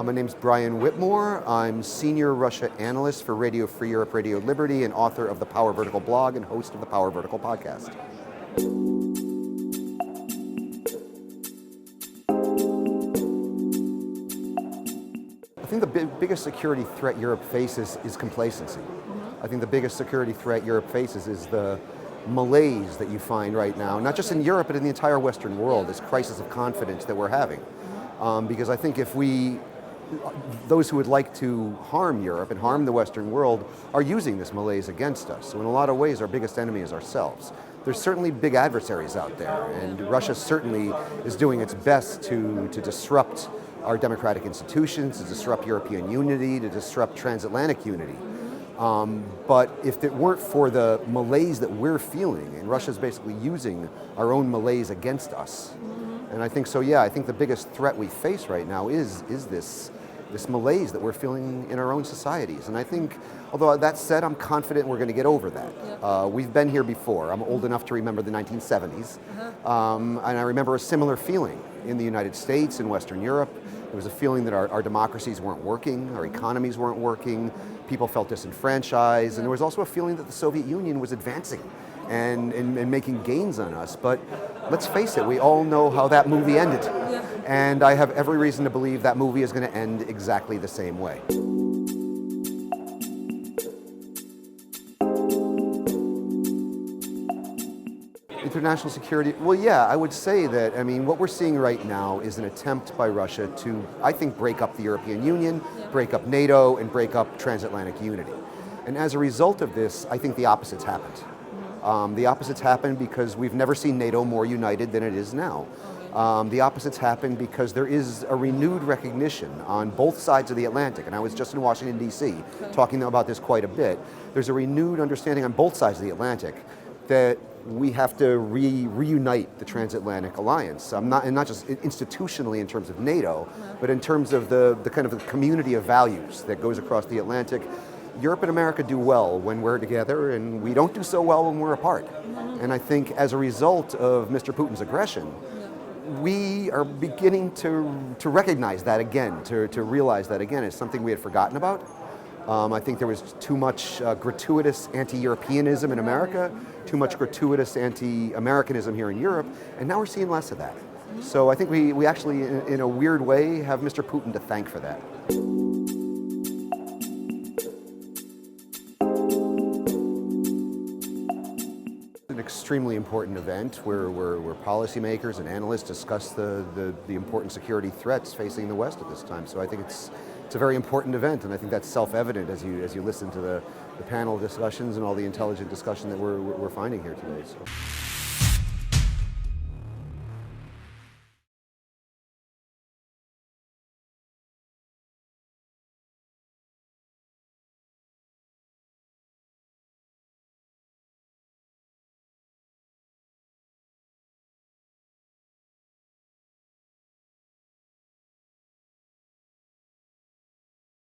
My name's Brian Whitmore. I'm Senior Russia Analyst for Radio Free Europe, Radio Liberty, and author of the Power Vertical blog and host of the Power Vertical podcast. I think the biggest security threat Europe faces is complacency. I think the biggest security threat Europe faces is the malaise that you find right now, not just in Europe, but in the entire Western world, this crisis of confidence that we're having. Because I think those who would like to harm Europe and harm the Western world are using this malaise against us. So in a lot of ways, our biggest enemy is ourselves. There's certainly big adversaries out there, and Russia certainly is doing its best to disrupt our democratic institutions, to disrupt European unity, to disrupt transatlantic unity. But if it weren't for the malaise that we're feeling, and Russia's basically using our own malaise against us. And I think so, yeah, I think the biggest threat we face right now is this malaise that we're feeling in our own societies. And I think, although that said, I'm confident we're going to get over that. We've been here before. I'm old enough to remember the 1970s. And I remember a similar feeling in the United States, in Western Europe. There was a feeling that our democracies weren't working, our economies weren't working, people felt disenfranchised, and there was also a feeling that the Soviet Union was advancing and making gains on us. But let's face it, we all know how that movie ended. And I have every reason to believe that movie is going to end exactly the same way. International security, well, yeah, I would say that, what we're seeing right now is an attempt by Russia to, I think, break up the European Union, break up NATO, and break up transatlantic unity. And as a result of this, I think the opposite's happened. The opposite's happened because we've never seen NATO more united than it is now. The opposite's happened because there is a renewed recognition on both sides of the Atlantic, and I was just in Washington, D.C., talking about this quite a bit. There's a renewed understanding on both sides of the Atlantic that we have to reunite the transatlantic alliance, and not just institutionally in terms of NATO, but in terms of the kind of the community of values that goes across the Atlantic. Europe and America do well when we're together, and we don't do so well when we're apart. And I think as a result of Mr. Putin's aggression, we are beginning to recognize that again, to realize that again. It's something we had forgotten about. I think there was too much gratuitous anti-Europeanism in America, too much gratuitous anti-Americanism here in Europe, and now we're seeing less of that. So I think we actually, in a weird way, have Mr. Putin to thank for that. An extremely important event where policymakers and analysts discuss the important security threats facing the West at this time. So I think it's a very important event, and I think that's self-evident as you listen to the panel discussions and all the intelligent discussion that we're finding here today. So.